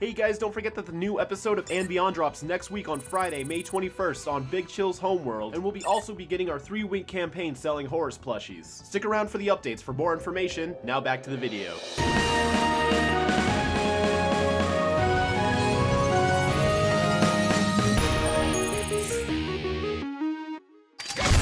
Hey guys, don't forget that the new episode of And Beyond drops next week on Friday, May 21st on Big Chill's Homeworld, and we'll also be getting our 3-week campaign selling Horus plushies. Stick around for the updates for more information. Now back to the video.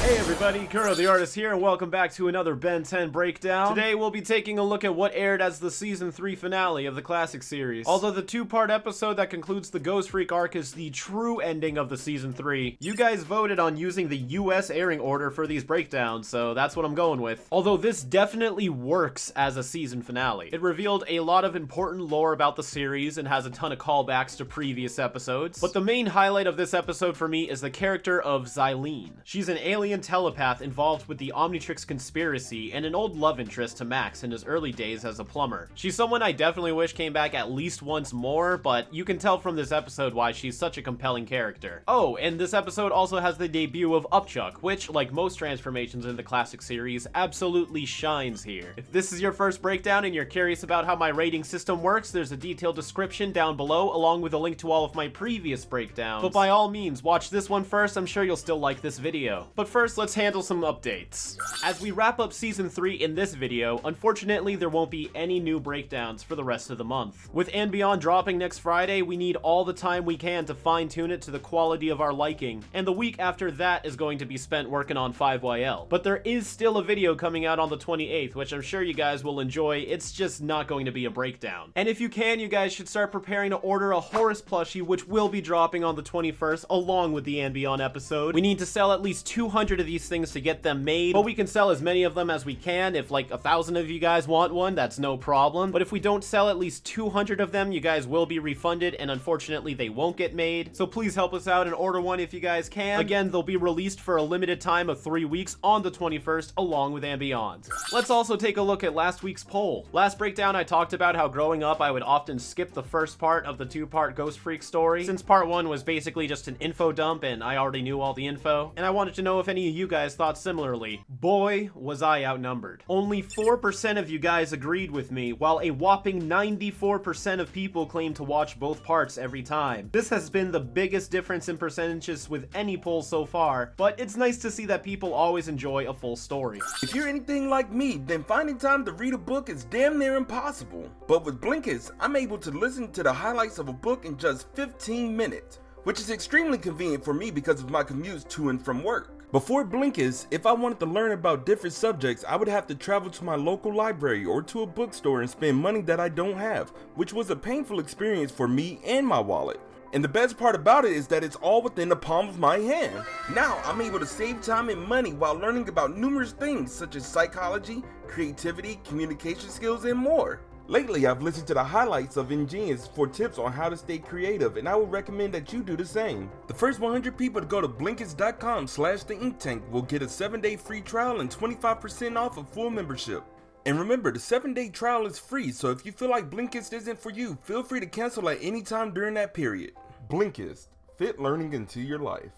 Hey everybody, Kuro the Artist here, and welcome back to another Ben 10 breakdown. Today we'll be taking a look at what aired as the Season 3 finale of the classic series. Although the 2-part episode that concludes the Ghost Freak arc is the true ending of the Season 3, you guys voted on using the US airing order for these breakdowns, so that's what I'm going with. Although this definitely works as a season finale. It revealed a lot of important lore about the series and has a ton of callbacks to previous episodes, but the main highlight of this episode for me is the character of Xylene. She's an alien telepath involved with the Omnitrix conspiracy and an old love interest to Max in his early days as a plumber. She's someone I definitely wish came back at least once more, but you can tell from this episode why she's such a compelling character. Oh, and this episode also has the debut of Upchuck, which, like most transformations in the classic series, absolutely shines here. If this is your first breakdown and you're curious about how my rating system works, there's a detailed description down below along with a link to all of my previous breakdowns. But by all means, watch this one first, I'm sure you'll still like this video. But first, let's handle some updates. As we wrap up Season 3 in this video, unfortunately there won't be any new breakdowns for the rest of the month. With And Beyond dropping next Friday, we need all the time we can to fine-tune it to the quality of our liking, and the week after that is going to be spent working on 5YL. But there is still a video coming out on the 28th, which I'm sure you guys will enjoy. It's just not going to be a breakdown. And if you can, you guys should start preparing to order a Horus plushie, which will be dropping on the 21st along with the And Beyond episode. We need to sell at least 200 of these things to get them made, but we can sell as many of them as we can. If like 1,000 of you guys want one, that's no problem. But if we don't sell at least 200 of them, you guys will be refunded, and unfortunately they won't get made. So please help us out and order one if you guys can. Again, they'll be released for a limited time of 3 weeks on the 21st along with And Beyond. Let's also take a look at last week's poll. Last breakdown I talked about how growing up I would often skip the first part of the 2-part Ghost Freak story, since part 1 was basically just an info dump and I already knew all the info, and I wanted to know if any of you guys thought similarly. Boy, was I outnumbered. Only 4% of you guys agreed with me, while a whopping 94% of people claim to watch both parts every time. This has been the biggest difference in percentages with any poll so far, but it's nice to see that people always enjoy a full story. If you're anything like me, then finding time to read a book is damn near impossible. But with Blinkist, I'm able to listen to the highlights of a book in just 15 minutes, which is extremely convenient for me because of my commutes to and from work. Before Blinkist, if I wanted to learn about different subjects, I would have to travel to my local library or to a bookstore and spend money that I don't have, which was a painful experience for me and my wallet. And the best part about it is that it's all within the palm of my hand. Now I'm able to save time and money while learning about numerous things such as psychology, creativity, communication skills, and more. Lately, I've listened to the highlights of Ingenious for tips on how to stay creative, and I would recommend that you do the same. The first 100 people to go to Blinkist.com/theinktank will get a 7-day free trial and 25% off a full membership. And remember, the 7-day trial is free, so if you feel like Blinkist isn't for you, feel free to cancel at any time during that period. Blinkist, fit learning into your life.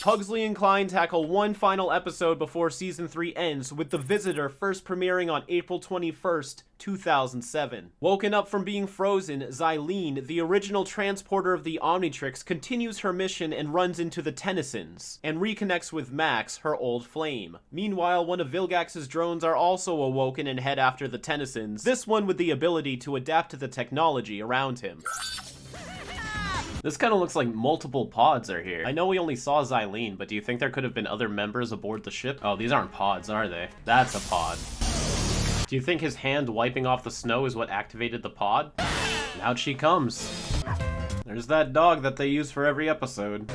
Pugsley and Klein tackle one final episode before Season 3 ends, with The Visitor first premiering on April 21st, 2007. Woken up from being frozen, Xylene, the original transporter of the Omnitrix, continues her mission and runs into the Tennysons, and reconnects with Max, her old flame. Meanwhile, one of Vilgax's drones are also awoken and head after the Tennysons, this one with the ability to adapt to the technology around him. This kind of looks like multiple pods are here. I know we only saw Xylene, but do you think there could have been other members aboard the ship? Oh, these aren't pods, are they? That's a pod. Do you think his hand wiping off the snow is what activated the pod? And out she comes. There's that dog that they use for every episode.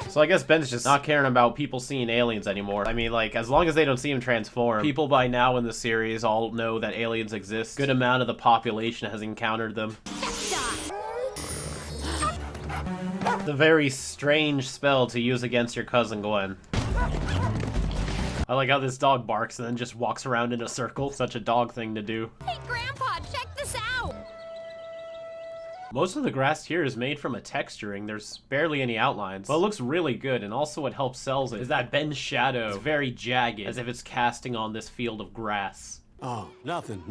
So I guess Ben's just not caring about people seeing aliens anymore. I mean, like, as long as they don't see him transform. People by now in the series all know that aliens exist. Good amount of the population has encountered them. It's a very strange spell to use against your cousin Gwen. I like how this dog barks and then just walks around in a circle. Such a dog thing to do. Hey, Grandpa, check this out! Most of the grass here is made from a texturing. There's barely any outlines, but it looks really good, and also what helps sells it is that Ben's shadow is very jagged, as if it's casting on this field of grass. Oh, nothing.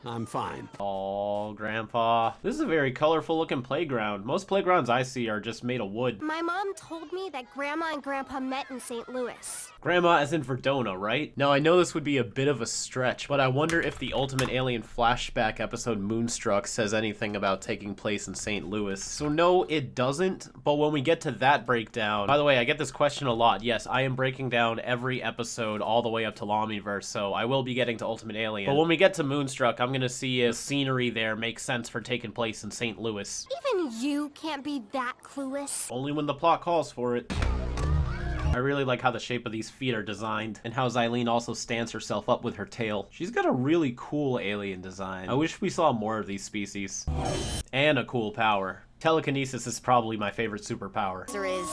I'm fine. Oh, Grandpa. This is a very colorful looking playground. Most playgrounds I see are just made of wood. My mom told me that Grandma and Grandpa met in St. Louis. Grandma as in Verdona, right? Now, I know this would be a bit of a stretch, but I wonder if the Ultimate Alien flashback episode Moonstruck says anything about taking place in St. Louis. So no, it doesn't, but when we get to that breakdown... By the way, I get this question a lot. Yes, I am breaking down every episode all the way up to Lawmyverse, so I will be getting to Ultimate Alien. But when we get to Moonstruck, I'm gonna see if scenery there makes sense for taking place in St. Louis. Even you can't be that clueless. Only when the plot calls for it. I really like how the shape of these feet are designed, and how Xylene also stands herself up with her tail. She's got a really cool alien design. I wish we saw more of these species. And a cool power. Telekinesis is probably my favorite superpower. There is.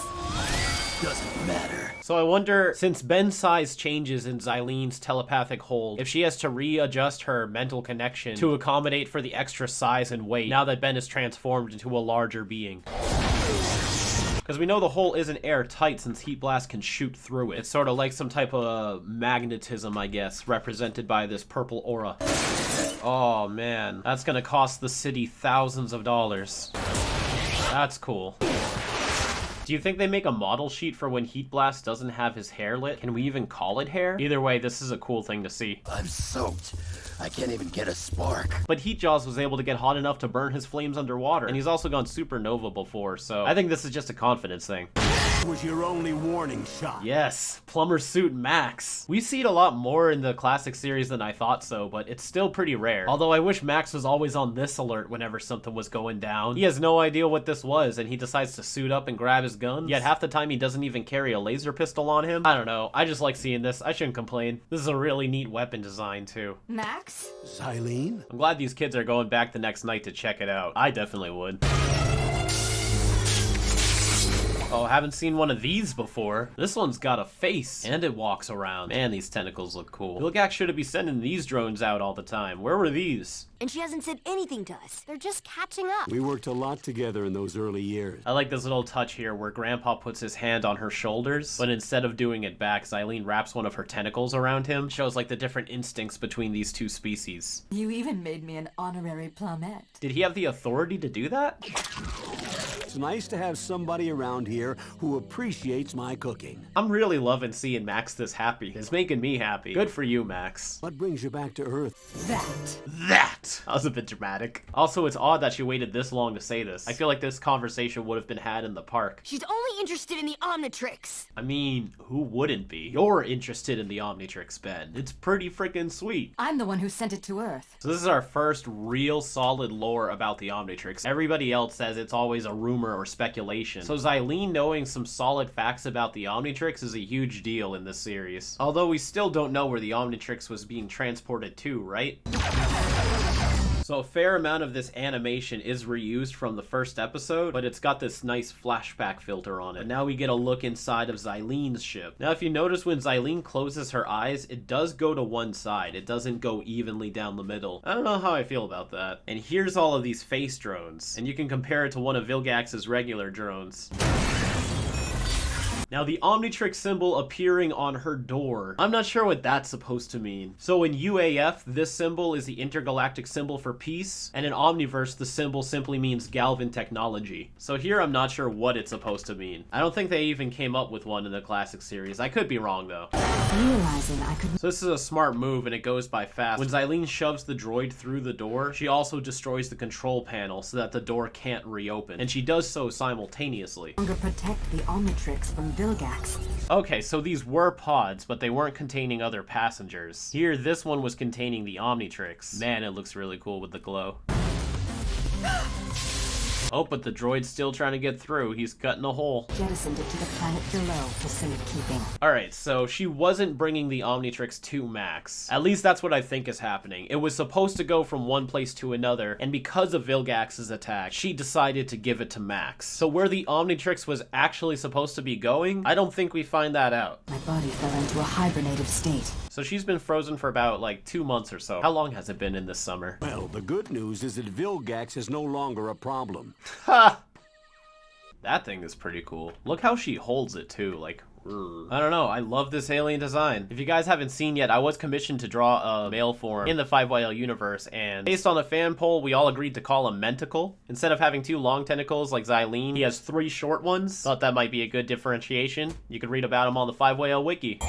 Doesn't matter. So I wonder, since Ben's size changes in Xylene's telepathic hold, if she has to readjust her mental connection to accommodate for the extra size and weight now that Ben is transformed into a larger being. Because we know the hole isn't airtight since Heat Blast can shoot through it. It's sort of like some type of magnetism, I guess, represented by this purple aura. Oh man, that's gonna cost the city thousands of dollars. That's cool. Do you think they make a model sheet for when Heat Blast doesn't have his hair lit? Can we even call it hair? Either way, this is a cool thing to see. I'm soaked. I can't even get a spark. But Heat Jaws was able to get hot enough to burn his flames underwater, and he's also gone supernova before, so I think this is just a confidence thing. Was your only warning shot? Yes, Plumber Suit Max. We see it a lot more in the classic series than I thought so, but it's still pretty rare. Although I wish Max was always on this alert whenever something was going down. He has no idea what this was, and he decides to suit up and grab his guns, yet half the time he doesn't even carry a laser pistol on him. I don't know, I just like seeing this. I shouldn't complain. This is a really neat weapon design too. Max? Xylene? I'm glad these kids are going back the next night to check it out. I definitely would. Oh, haven't seen one of these before. This one's got a face, and it walks around. Man, these tentacles look cool. Vilgax should be sending these drones out all the time. Where were these? And she hasn't said anything to us. They're just catching up. We worked a lot together in those early years. I like this little touch here where Grandpa puts his hand on her shoulders, but instead of doing it back, Xylene wraps one of her tentacles around him. Shows like the different instincts between these two species. You even made me an honorary plumette. Did he have the authority to do that? It's nice to have somebody around here who appreciates my cooking. I'm really loving seeing Max this happy. It's making me happy. Good for you, Max. What brings you back to Earth? That was a bit dramatic. Also, it's odd that she waited this long to say this. I feel like this conversation would have been had in the park. She's only interested in the Omnitrix. I mean, who wouldn't be? You're interested in the Omnitrix, Ben. It's pretty freaking sweet. I'm the one who sent it to Earth. So this is our first real solid lore about the Omnitrix. Everybody else says it's always a rumor or speculation. So Xylene knowing some solid facts about the Omnitrix is a huge deal in this series. Although we still don't know where the Omnitrix was being transported to, right? So a fair amount of this animation is reused from the first episode, but it's got this nice flashback filter on it. And now we get a look inside of Xylene's ship. Now if you notice when Xylene closes her eyes, it does go to one side. It doesn't go evenly down the middle. I don't know how I feel about that. And here's all of these face drones, and you can compare it to one of Vilgax's regular drones. Now the Omnitrix symbol appearing on her door, I'm not sure what that's supposed to mean. So in UAF, this symbol is the intergalactic symbol for peace, and in Omniverse, the symbol simply means Galvan technology. So here I'm not sure what it's supposed to mean. I don't think they even came up with one in the classic series. I could be wrong though. Realizing I could... So this is a smart move and it goes by fast. When Xylene shoves the droid through the door, she also destroys the control panel so that the door can't reopen. And she does so simultaneously. longer protect the Omnitrix from Vilgax. Okay, so these were pods, but they weren't containing other passengers. Here, this one was containing the Omnitrix. Man, it looks really cool with the glow. Oh, but the droid's still trying to get through. He's cutting a hole. Jettisoned it to the planet below for safekeeping. Alright, so she wasn't bringing the Omnitrix to Max. At least that's what I think is happening. It was supposed to go from one place to another, and because of Vilgax's attack, she decided to give it to Max. So where the Omnitrix was actually supposed to be going, I don't think we find that out. My body fell into a hibernative state. So she's been frozen for about, like, 2 months or so. How long has it been in this summer? Well, the good news is that Vilgax is no longer a problem. Ha! That thing is pretty cool. Look how she holds it, too. Like, I don't know, I love this alien design. If you guys haven't seen yet, I was commissioned to draw a male form in the 5YL universe, and based on a fan poll, we all agreed to call him Mentacle. Instead of having 2 long tentacles like Xylene, he has 3 short ones. Thought that might be a good differentiation. You could read about him on the 5YL wiki.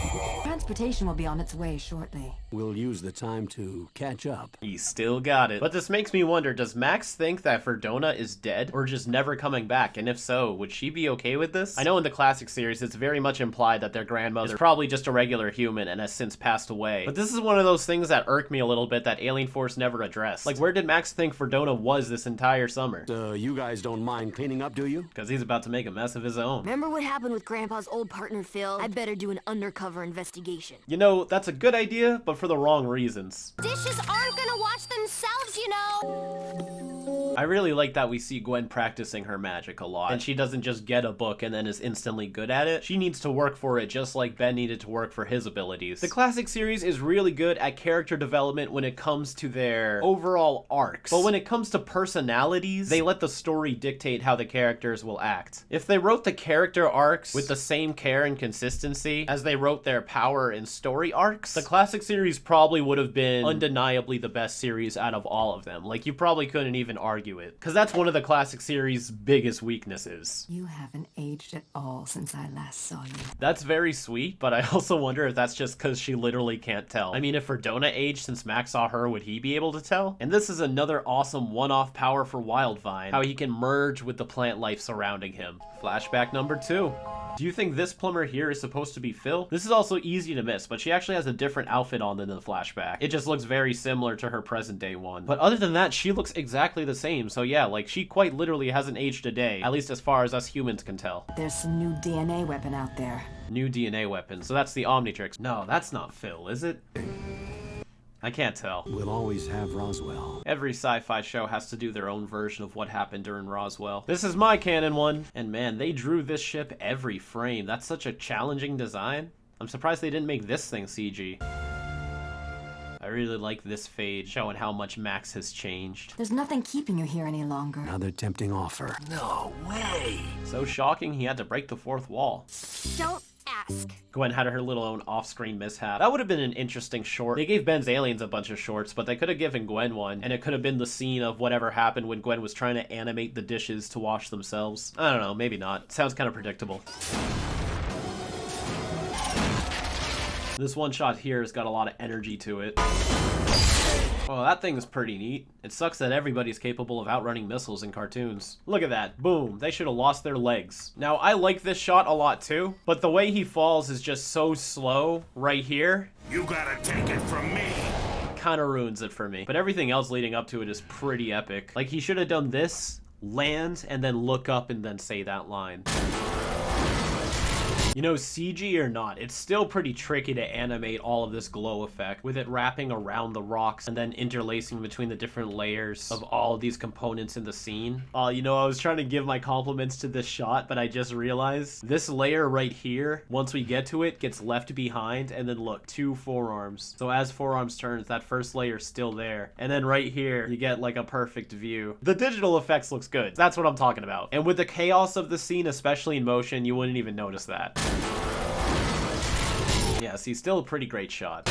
Transportation will be on its way shortly. We'll use the time to catch up. He still got it. But this makes me wonder, does Max think that Verdona is dead or just never coming back? And if so, would she be okay with this? I know in the classic series, it's very much implied that their grandmother is probably just a regular human and has since passed away. But this is one of those things that irk me a little bit that Alien Force never addressed. Like, where did Max think Verdona was this entire summer? You guys don't mind cleaning up, do you? Because he's about to make a mess of his own. Remember what happened with Grandpa's old partner, Phil? I better do an undercover investigation. You know, that's a good idea, but for the wrong reasons. Dishes aren't gonna wash themselves, you know. I really like that we see Gwen practicing her magic a lot, and she doesn't just get a book and then is instantly good at it. She needs to work for it just like Ben needed to work for his abilities. The classic series is really good at character development when it comes to their overall arcs, but when it comes to personalities, they let the story dictate how the characters will act. If they wrote the character arcs with the same care and consistency as they wrote their power and story arcs, the classic series probably would have been undeniably the best series out of all of them. Like, you probably couldn't even argue it, because that's one of the classic series' biggest weaknesses. You haven't aged at all since I last saw you. That's very sweet, but I also wonder if that's just because she literally can't tell. I mean, if Verdona aged since Max saw her, would he be able to tell? And this is another awesome one-off power for Wildvine, how he can merge with the plant life surrounding him. Flashback number 2. Do you think this plumber here is supposed to be Phil? This is also easy to miss, but she actually has a different outfit on than in the flashback. It just looks very similar to her present day one. But other than that, she looks exactly the same. So yeah, like, she quite literally hasn't aged a day, at least as far as us humans can tell. There's some new DNA weapon out there. New DNA weapon. So that's the Omnitrix. No, that's not Phil, is it? I can't tell. We'll always have Roswell. Every sci-fi show has to do their own version of what happened during Roswell. This is my canon one. And man, they drew this ship every frame. That's such a challenging design. I'm surprised they didn't make this thing CG. I really like this fade, showing how much Max has changed. There's nothing keeping you here any longer. Another tempting offer. No way! So shocking, he had to break the 4th wall. Don't ask. Gwen had her little own off-screen mishap. That would have been an interesting short. They gave Ben's Aliens a bunch of shorts, but they could have given Gwen one, and it could have been the scene of whatever happened when Gwen was trying to animate the dishes to wash themselves. I don't know, maybe not. Sounds kind of predictable. This one shot here has got a lot of energy to it. Oh, that thing is pretty neat. It sucks that everybody's capable of outrunning missiles in cartoons. Look at that. Boom. They should have lost their legs. Now, I like this shot a lot too, but the way he falls is just so slow right here. You gotta take it from me. Kind of ruins it for me. But everything else leading up to it is pretty epic. Like, he should have done this, land, and then look up and then say that line. You know, CG or not, it's still pretty tricky to animate all of this glow effect, with it wrapping around the rocks and then interlacing between the different layers of all of these components in the scene. You know, I was trying to give my compliments to this shot, but I just realized this layer right here, once we get to it, gets left behind, and then look, 2 forearms. So as forearms turns, that first layer's still there. And then right here, you get like a perfect view. The digital effects looks good. That's what I'm talking about. And with the chaos of the scene, especially in motion, you wouldn't even notice that. Yeah, see, still a pretty great shot.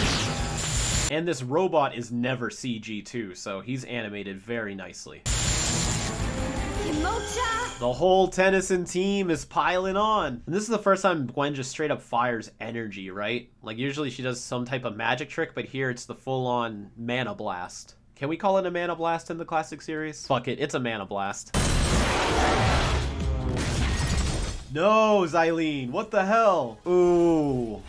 And this robot is never CG too, so he's animated very nicely. Kimocha! The whole Tennyson team is piling on. And this is the first time Gwen just straight up fires energy, right? Like, usually she does some type of magic trick, but here it's the full-on mana blast. Can we call it a mana blast in the classic series? Fuck it, it's a mana blast. No, Xylene, what the hell? Ooh.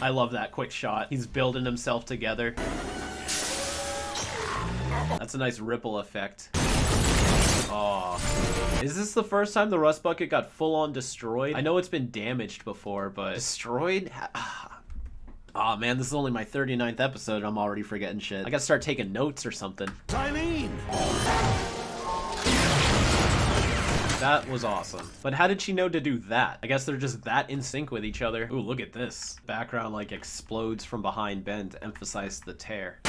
I love that quick shot. He's building himself together. That's a nice ripple effect. Oh. Is this the first time the rust bucket got full-on destroyed? I know it's been damaged before, but destroyed? Oh man, this is only my 39th episode and I'm already forgetting shit. I gotta start taking notes or something. Eileen! That was awesome. But how did she know to do that? I guess they're just that in sync with each other. Ooh, look at this. Background like explodes from behind Ben to emphasize the tear.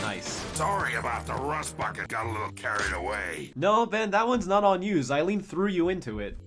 Nice. Sorry about the rust bucket. Got a little carried away. No, Ben, that one's not on you. Eileen threw you into it.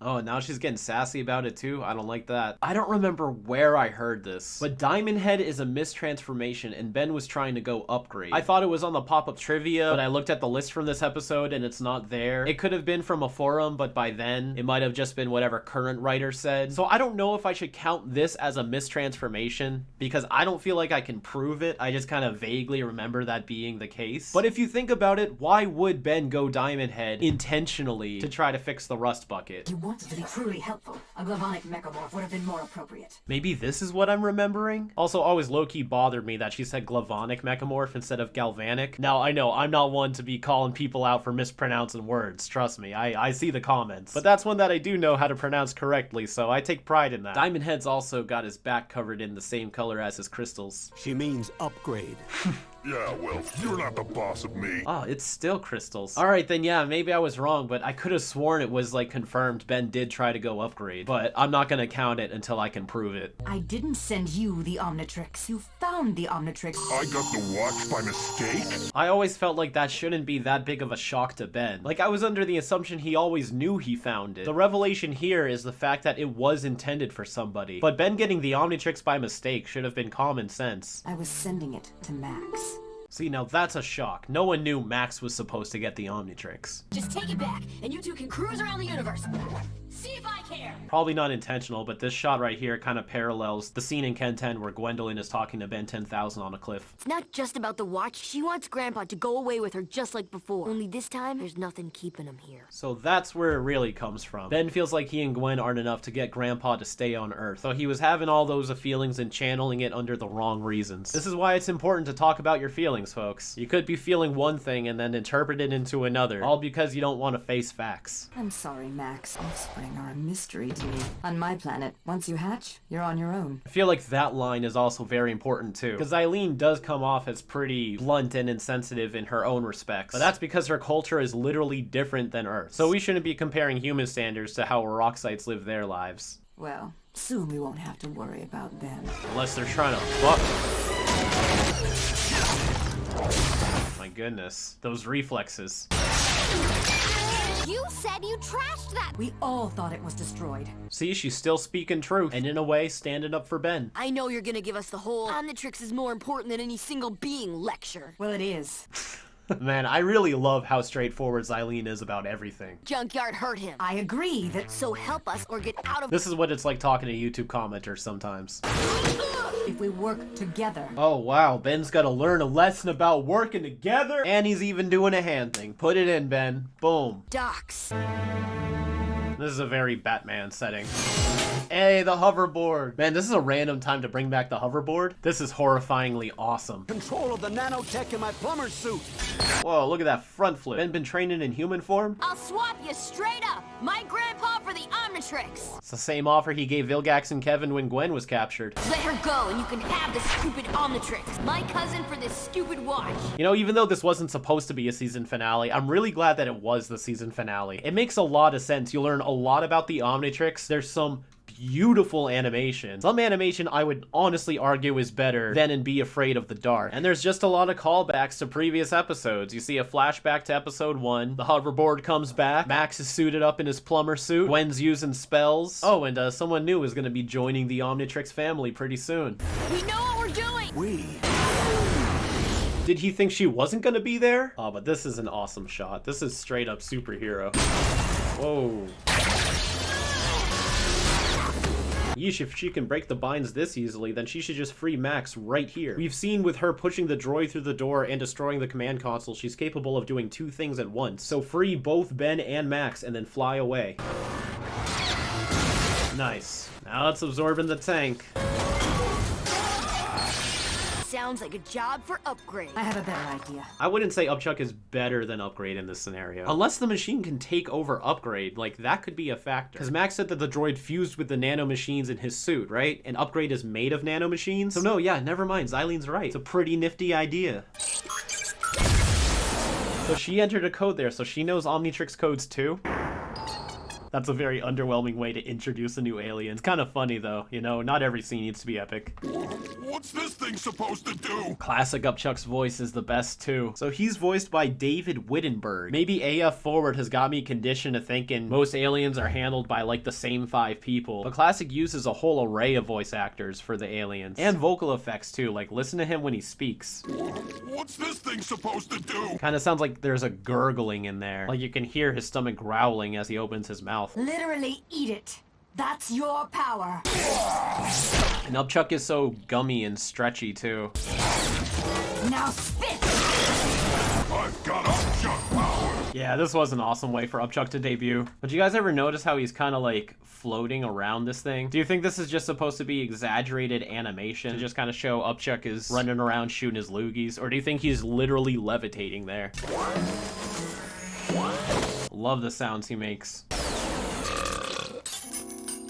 Oh, and now she's getting sassy about it too? I don't like that. I don't remember where I heard this, but Diamond Head is a mistransformation and Ben was trying to go upgrade. I thought it was on the pop-up trivia, but I looked at the list from this episode and it's not there. It could have been from a forum, but by then it might have just been whatever current writer said. So I don't know if I should count this as a mistransformation because I don't feel like I can prove it. I just kind of vaguely remember that being the case. But if you think about it, why would Ben go Diamond Head intentionally to try to fix the rust bucket? You wanted to be truly helpful. A Glavonic mechamorph would have been more appropriate. Maybe this is what I'm remembering? Also, always low-key bothered me that she said Glavonic mechamorph instead of Galvanic. Now, I know, I'm not one to be calling people out for mispronouncing words, trust me, I see the comments. But that's one that I do know how to pronounce correctly, so I take pride in that. Diamond Head's also got his back covered in the same color as his crystals. She means upgrade. Yeah, well, you're not the boss of me. Oh, it's still crystals. Alright then, yeah, maybe I was wrong, but I could have sworn it was like confirmed Ben did try to go upgrade. But I'm not gonna count it until I can prove it. I didn't send you the Omnitrix. You found the Omnitrix. I got the watch by mistake? I always felt like that shouldn't be that big of a shock to Ben. Like, I was under the assumption he always knew he found it. The revelation here is the fact that it was intended for somebody. But Ben getting the Omnitrix by mistake should have been common sense. I was sending it to Max. See, now that's a shock. No one knew Max was supposed to get the Omnitrix. Just take it back, and you two can cruise around the universe. See if I care. Probably not intentional, but this shot right here kind of parallels the scene in Ken 10 where Gwendolyn is talking to Ben 10,000 on a cliff. It's not just about the watch. She wants Grandpa to go away with her just like before. Only this time, there's nothing keeping him here. So that's where it really comes from. Ben feels like he and Gwen aren't enough to get Grandpa to stay on Earth. So he was having all those feelings and channeling it under the wrong reasons. This is why it's important to talk about your feelings, folks. You could be feeling one thing and then interpret it into another, all because you don't want to face facts. I'm sorry, Max. Offspring are a mystery to me. On my planet, once you hatch, you're on your own. I feel like that line is also very important too, because Eileen does come off as pretty blunt and insensitive in her own respects, but that's because her culture is literally different than Earth. So we shouldn't be comparing human standards to how Roxites live their lives. Well, soon we won't have to worry about them. Unless they're trying to fuck. My goodness, those reflexes. You said you trashed that! We all thought it was destroyed. See, she's still speaking truth, and in a way, standing up for Ben. I know you're gonna give us the whole Omnitrix is more important than any single being lecture. Well, it is. Man, I really love how straightforward Xylene is about everything. Junkyard hurt him. I agree that So help us or get out of— This is what it's like talking to YouTube commenters sometimes. if we work together. Oh wow, Ben's gotta learn a lesson about working together, and he's even doing a hand thing. Put it in, Ben. Boom. docks. This is a very Batman setting. Hey, the hoverboard. Man, this is a random time to bring back the hoverboard. This is horrifyingly awesome. Control of the nanotech in my plumber's suit. Whoa, look at that front flip. Ben been training in human form? I'll swap you straight up. My grandpa for the Omnitrix. It's the same offer he gave Vilgax and Kevin when Gwen was captured. Let her go and you can have the stupid Omnitrix. My cousin for this stupid watch. You know, even though this wasn't supposed to be a season finale, I'm really glad that it was the season finale. It makes a lot of sense. You learn a lot about the Omnitrix. There's some beautiful animation. Some animation I would honestly argue is better than in Be Afraid of the Dark. And there's just a lot of callbacks to previous episodes. You see a flashback to episode 1. The hoverboard comes back. Max is suited up in his plumber suit. Gwen's using spells. Oh, and someone new is going to be joining the Omnitrix family pretty soon. We know what we're doing. We. Did he think she wasn't going to be there? Oh, but this is an awesome shot. This is straight up superhero. Whoa. Yeesh, if she can break the binds this easily, then she should just free Max right here. We've seen with her pushing the droid through the door and destroying the command console, she's capable of doing 2 things at once. So free both Ben and Max and then fly away. Nice. Now let's absorb in the tank. Sounds like a job for Upgrade. I have a better idea. I wouldn't say Upchuck is better than Upgrade in this scenario. Unless the machine can take over Upgrade, like that could be a factor. Because Max said that the droid fused with the nano machines in his suit, right? And Upgrade is made of nano machines? So no, yeah, never mind. Xylene's right. It's a pretty nifty idea. So she entered a code there, so she knows Omnitrix codes too? That's a very underwhelming way to introduce a new alien. It's kind of funny though, you know, not every scene needs to be epic. What's this thing supposed to do? Classic Upchuck's voice is the best too. So he's voiced by David Wittenberg. Maybe AF Forward has got me conditioned to thinking most aliens are handled by like the same 5 people. But Classic uses a whole array of voice actors for the aliens. And vocal effects too, like listen to him when he speaks. What's this thing supposed to do? Kind of sounds like there's a gurgling in there. Like you can hear his stomach growling as he opens his mouth. Literally eat it. That's your power. And Upchuck is so gummy and stretchy too. Now spit! I've got Upchuck power! Yeah, this was an awesome way for Upchuck to debut. But you guys ever notice how he's kind of like floating around this thing? Do you think this is just supposed to be exaggerated animation to just kind of show Upchuck is running around shooting his loogies? Or do you think he's literally levitating there? Love the sounds he makes.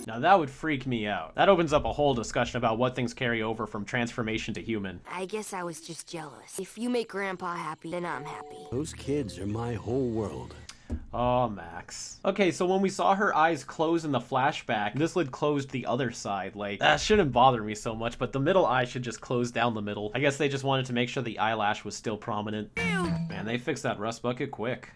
Now that would freak me out. That opens up a whole discussion about what things carry over from transformation to human. I guess I was just jealous. If you make Grandpa happy, then I'm happy. Those kids are my whole world. Oh, Max. Okay, so when we saw her eyes close in the flashback, this lid closed the other side. Like, that shouldn't bother me so much, but the middle eye should just close down the middle. I guess they just wanted to make sure the eyelash was still prominent. Man, they fixed that rust bucket quick.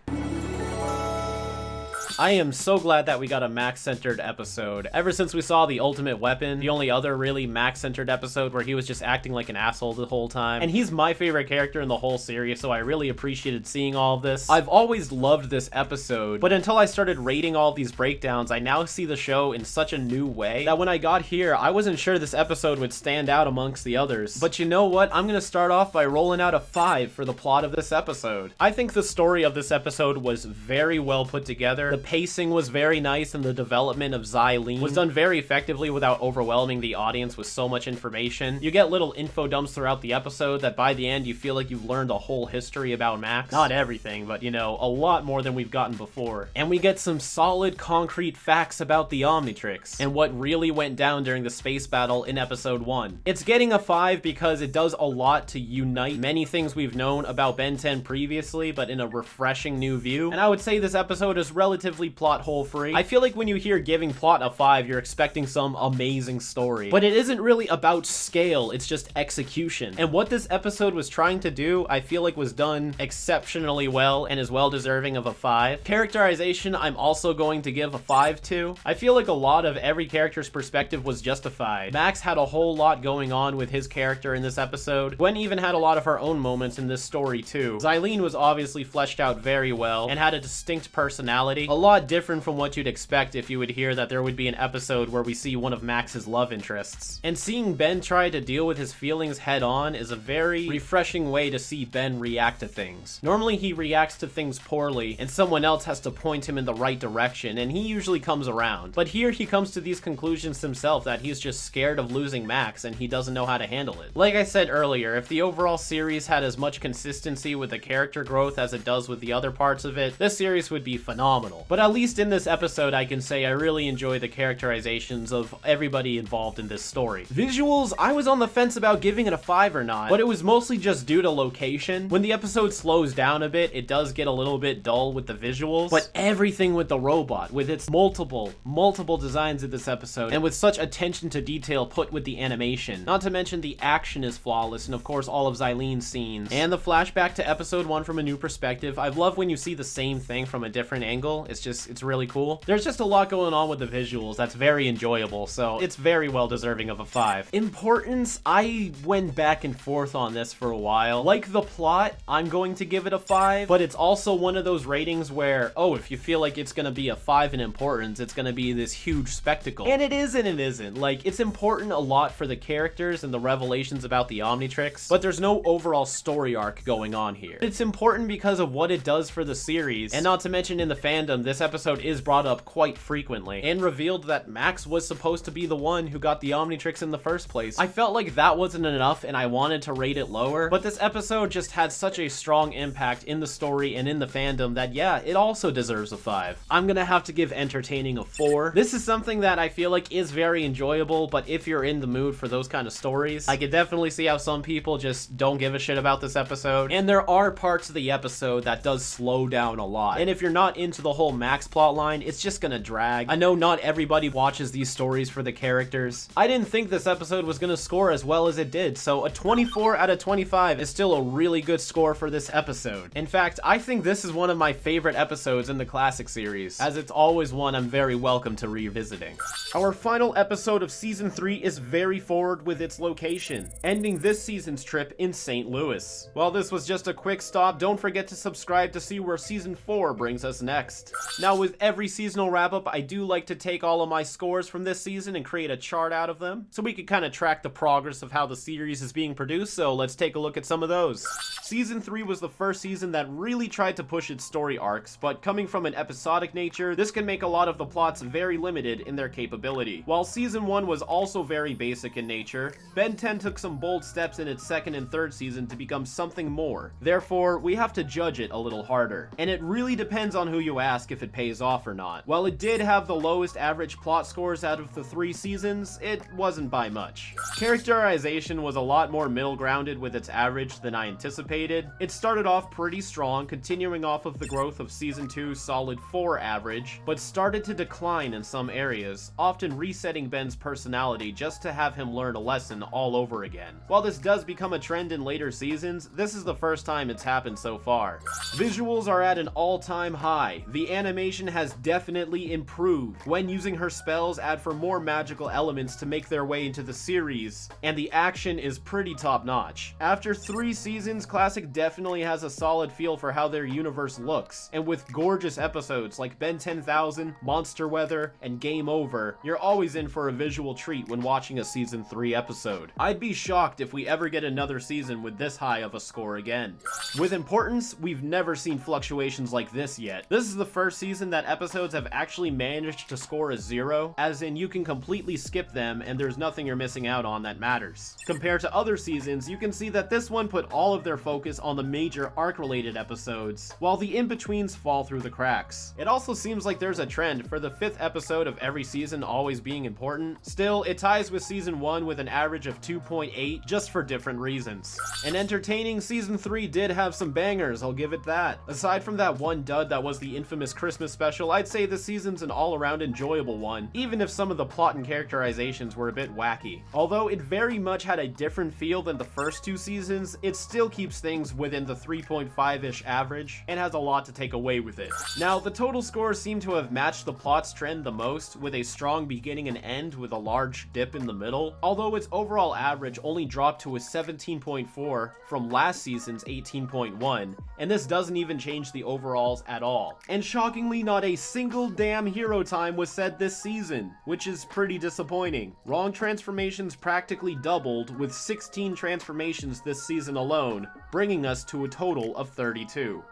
I am so glad that we got a Max-centered episode. Ever since we saw The Ultimate Weapon, the only other really Max-centered episode where he was just acting like an asshole the whole time. And he's my favorite character in the whole series, so I really appreciated seeing all of this. I've always loved this episode, but until I started rating all of these breakdowns, I now see the show in such a new way that when I got here, I wasn't sure this episode would stand out amongst the others. But you know what? I'm gonna start off by rolling out a 5 for the plot of this episode. I think the story of this episode was very well put together. The pacing was very nice, and the development of Xylene was done very effectively without overwhelming the audience with so much information. You get little info dumps throughout the episode that by the end you feel like you've learned a whole history about Max. Not everything, but you know, a lot more than we've gotten before. And we get some solid concrete facts about the Omnitrix and what really went down during the space battle in episode 1. It's getting a 5 because it does a lot to unite many things we've known about Ben 10 previously, but in a refreshing new view. And I would say this episode is relatively plot hole free. I feel like when you hear giving plot a 5, you're expecting some amazing story, but it isn't really about scale, it's just execution. And what this episode was trying to do, I feel like was done exceptionally well and is well deserving of a 5. Characterization, I'm also going to give a 5 to. I feel like a lot of every character's perspective was justified. Max had a whole lot going on with his character in this episode. Gwen even had a lot of her own moments in this story too. Xylene was obviously fleshed out very well and had a distinct personality, a lot different from what you'd expect if you would hear that there would be an episode where we see one of Max's love interests. And seeing Ben try to deal with his feelings head on is a very refreshing way to see Ben react to things. Normally he reacts to things poorly and someone else has to point him in the right direction, and he usually comes around. But here he comes to these conclusions himself that he's just scared of losing Max and he doesn't know how to handle it. Like I said earlier, if the overall series had as much consistency with the character growth as it does with the other parts of it, this series would be phenomenal. But at least in this episode, I can say I really enjoy the characterizations of everybody involved in this story. Visuals, I was on the fence about giving it a 5 or not, but it was mostly just due to location. When the episode slows down a bit, it does get a little bit dull with the visuals, but everything with the robot, with its multiple designs in this episode, and with such attention to detail put with the animation, not to mention the action is flawless, and of course all of Xylene's scenes, and the flashback to episode 1 from a new perspective. I love when you see the same thing from a different angle. It's really cool. There's just a lot going on with the visuals that's very enjoyable, so it's very well deserving of a 5. Importance, I went back and forth on this for a while. Like the plot, I'm going to give it a 5, but it's also one of those ratings where, oh, if you feel like it's gonna be a 5 in importance, it's gonna be this huge spectacle. And it is and it isn't. Like, it's important a lot for the characters and the revelations about the Omnitrix, but there's no overall story arc going on here. It's important because of what it does for the series, and not to mention in the fandom, this episode is brought up quite frequently and revealed that Max was supposed to be the one who got the Omnitrix in the first place. I felt like that wasn't enough and I wanted to rate it lower, but this episode just had such a strong impact in the story and in the fandom that yeah, it also deserves a 5. I'm gonna have to give entertaining a 4. This is something that I feel like is very enjoyable, but if you're in the mood for those kind of stories, I could definitely see how some people just don't give a shit about this episode, and there are parts of the episode that does slow down a lot, and if you're not into the whole Max plotline, it's just gonna drag. I know not everybody watches these stories for the characters. I didn't think this episode was gonna score as well as it did, so a 24 out of 25 is still a really good score for this episode. In fact, I think this is one of my favorite episodes in the classic series, as it's always one I'm very welcome to revisiting. Our final episode of season 3 is very forward with its location, ending this season's trip in St. Louis. While this was just a quick stop, don't forget to subscribe to see where season 4 brings us next. Now, with every seasonal wrap-up, I do like to take all of my scores from this season and create a chart out of them, so we can kind of track the progress of how the series is being produced, so let's take a look at some of those. Season 3 was the first season that really tried to push its story arcs, but coming from an episodic nature, this can make a lot of the plots very limited in their capability. While season 1 was also very basic in nature, Ben 10 took some bold steps in its second and third season to become something more. Therefore, we have to judge it a little harder. And it really depends on who you ask if it pays off or not. While it did have the lowest average plot scores out of the 3 seasons, it wasn't by much. Characterization was a lot more middle grounded with its average than I anticipated. It started off pretty strong, continuing off of the growth of season 2's solid 4 average, but started to decline in some areas, often resetting Ben's personality just to have him learn a lesson all over again. While this does become a trend in later seasons, this is the first time it's happened so far. Visuals are at an all-time high. The animation has definitely improved. Gwen using her spells add for more magical elements to make their way into the series, and the action is pretty top-notch. After 3 seasons, Classic definitely has a solid feel for how their universe looks, and with gorgeous episodes like Ben 10,000, Monster Weather, and Game Over, you're always in for a visual treat when watching a season 3 episode. I'd be shocked if we ever get another season with this high of a score again. With importance, we've never seen fluctuations like this yet. This is the first season that episodes have actually managed to score a 0, as in you can completely skip them and there's nothing you're missing out on that matters. Compared to other seasons, you can see that this one put all of their focus on the major arc-related episodes, while the in-betweens fall through the cracks. It also seems like there's a trend for the 5th episode of every season always being important. Still, it ties with season 1 with an average of 2.8, just for different reasons. An entertaining season 3 did have some bangers, I'll give it that. Aside from that one dud that was the infamous Christmas special, I'd say this season's an all-around enjoyable one, even if some of the plot and characterizations were a bit wacky. Although it very much had a different feel than the first 2 seasons, it still keeps things within the 3.5-ish average, and has a lot to take away with it. Now, the total scores seem to have matched the plot's trend the most, with a strong beginning and end with a large dip in the middle, although its overall average only dropped to a 17.4 from last season's 18.1, and this doesn't even change the overalls at all. And shockingly, not a single damn hero time was said this season, which is pretty disappointing. Wrong transformations practically doubled, with 16 transformations this season alone, bringing us to a total of 32.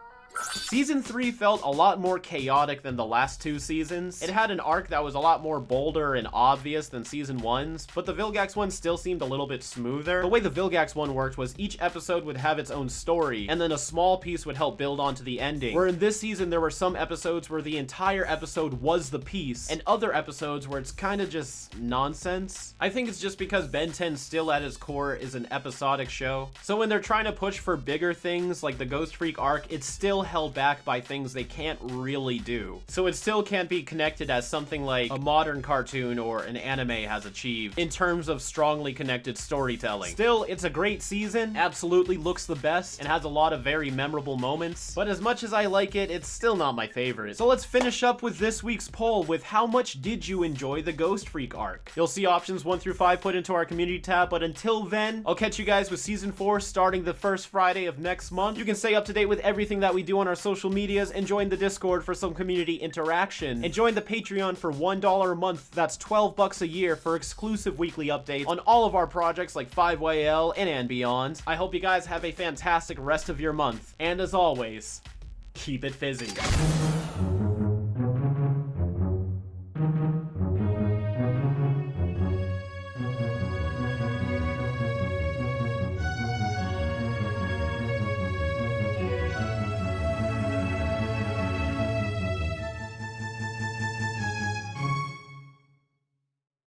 Season 3 felt a lot more chaotic than the last 2 seasons. It had an arc that was a lot more bolder and obvious than season 1's, but the Vilgax one still seemed a little bit smoother. The way the Vilgax one worked was each episode would have its own story, and then a small piece would help build onto the ending. Where in this season there were some episodes where the entire episode was the piece, and other episodes where it's kind of just nonsense. I think it's just because Ben 10 still at its core is an episodic show, so when they're trying to push for bigger things like the Ghost Freak arc, it's still held back by things they can't really do. So it still can't be connected as something like a modern cartoon or an anime has achieved in terms of strongly connected storytelling. Still, it's a great season, absolutely looks the best, and has a lot of very memorable moments, but as much as I like it, it's still not my favorite. So let's finish up with this week's poll with how much did you enjoy the Ghost Freak arc? You'll see options 1 through 5 put into our community tab, but until then, I'll catch you guys with season 4 starting the first Friday of next month. You can stay up to date with everything that we do on our social medias, and join the Discord for some community interaction, and join the Patreon for $1 a month. That's $12 a year for exclusive weekly updates on all of our projects like 5YL and beyond. I hope you guys have a fantastic rest of your month, and as always, keep it fizzy.